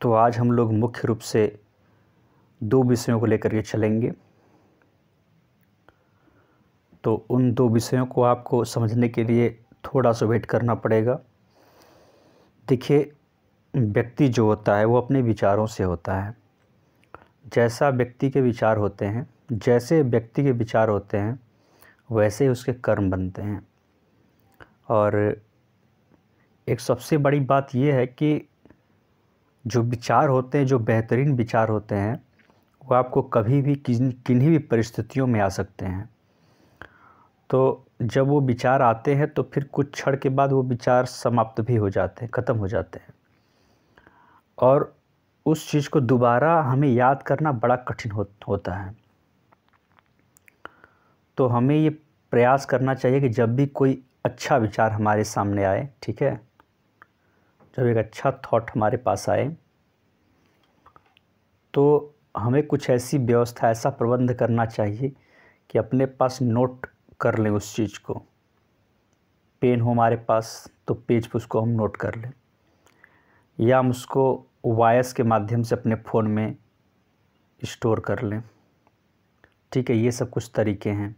तो आज हम लोग मुख्य रूप से दो विषयों को लेकर के चलेंगे। तो उन दो विषयों को आपको समझने के लिए थोड़ा सा वेट करना पड़ेगा। देखिए, व्यक्ति जो होता है वो अपने विचारों से होता है। जैसे व्यक्ति के विचार होते हैं वैसे ही उसके कर्म बनते हैं। और एक सबसे बड़ी बात यह है कि जो विचार होते हैं, जो बेहतरीन विचार होते हैं, वो आपको कभी भी किन्हीं भी परिस्थितियों में आ सकते हैं। तो जब वो विचार आते हैं तो फिर कुछ क्षण के बाद वो विचार समाप्त भी हो जाते हैं, ख़त्म हो जाते हैं। और उस चीज़ को दोबारा हमें याद करना बड़ा कठिन होता है। तो हमें ये प्रयास करना चाहिए कि जब भी कोई अच्छा विचार हमारे सामने आए, ठीक है, जब एक अच्छा थॉट हमारे पास आए तो हमें कुछ ऐसी व्यवस्था, ऐसा प्रबंध करना चाहिए कि अपने पास नोट कर लें उस चीज़ को। पेन हो हमारे पास तो पेज पर उसको हम नोट कर लें, या हम उसको वॉइस के माध्यम से अपने फ़ोन में स्टोर कर लें। ठीक है, ये सब कुछ तरीके हैं।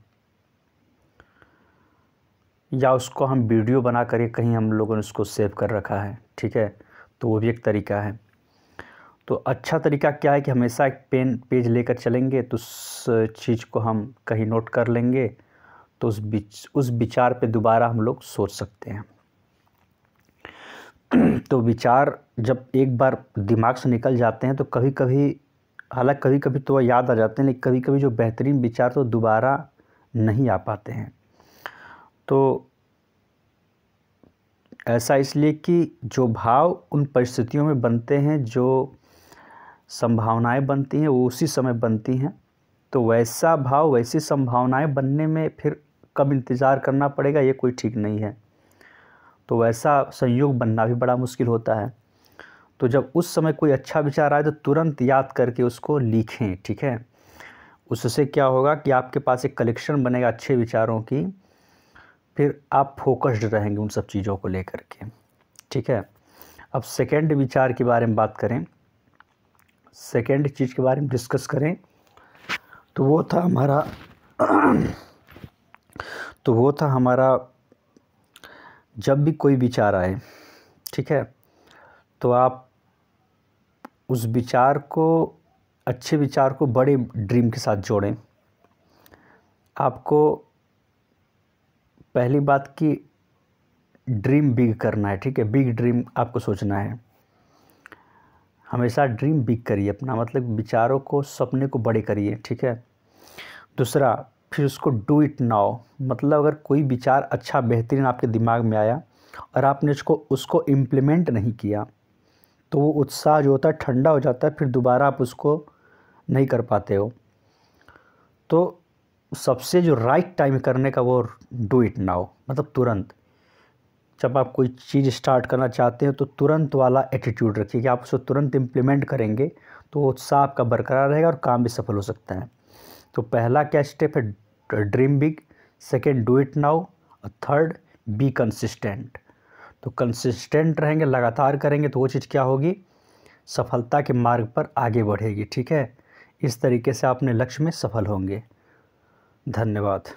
या उसको हम वीडियो बना कर कहीं हम लोगों ने उसको सेव कर रखा है, ठीक है, तो वो भी एक तरीका है। तो अच्छा तरीका क्या है कि हमेशा एक पेज लेकर चलेंगे तो उस चीज़ को हम कहीं नोट कर लेंगे, तो उस विचार पे दोबारा हम लोग सोच सकते हैं। तो विचार जब एक बार दिमाग से निकल जाते हैं तो कभी कभी तो याद आ जाते हैं, लेकिन कभी कभी जो बेहतरीन विचार तो दोबारा नहीं आ पाते हैं। तो ऐसा इसलिए कि जो भाव उन परिस्थितियों में बनते हैं, जो संभावनाएं बनती हैं वो उसी समय बनती हैं। तो वैसा भाव, वैसी संभावनाएं बनने में फिर कब इंतज़ार करना पड़ेगा ये कोई ठीक नहीं है। तो वैसा संयोग बनना भी बड़ा मुश्किल होता है। तो जब उस समय कोई अच्छा विचार आए तो तुरंत याद करके उसको लिखें, ठीक है। उससे क्या होगा कि आपके पास एक कलेक्शन बनेगा अच्छे विचारों की, फिर आप फोकस्ड रहेंगे उन सब चीज़ों को लेकर के, ठीक है। अब सेकंड विचार के बारे में बात करें, सेकंड चीज़ के बारे में डिस्कस करें, तो वो था हमारा जब भी कोई विचार आए, ठीक है, तो आप उस विचार को, अच्छे विचार को बड़े ड्रीम के साथ जोड़ें। आपको पहली बात की ड्रीम बिग करना है, ठीक है, बिग ड्रीम आपको सोचना है। हमेशा ड्रीम बिग करिए अपना, मतलब विचारों को, सपने को बड़े करिए, ठीक है। दूसरा, फिर उसको डू इट नाउ, मतलब अगर कोई विचार अच्छा बेहतरीन आपके दिमाग में आया और आपने उसको इम्प्लीमेंट नहीं किया तो वो उत्साह जो होता है ठंडा हो जाता है, फिर दोबारा आप उसको नहीं कर पाते हो। तो सबसे जो राइट टाइम करने का वो डू इट नाउ, मतलब तुरंत। जब आप कोई चीज़ स्टार्ट करना चाहते हैं तो तुरंत वाला एटीट्यूड रखिए कि आप उसको तुरंत इम्प्लीमेंट करेंगे तो उत्साह आपका बरकरार रहेगा और काम भी सफल हो सकता है। तो पहला क्या स्टेप है, dream big. Second, do it now. और थर्ड, बी कंसिस्टेंट। तो कंसिस्टेंट रहेंगे, लगातार करेंगे तो वो चीज़ क्या होगी, सफलता के मार्ग पर आगे बढ़ेगी, ठीक है। इस तरीके से आप अपने लक्ष्य में सफल होंगे। धन्यवाद।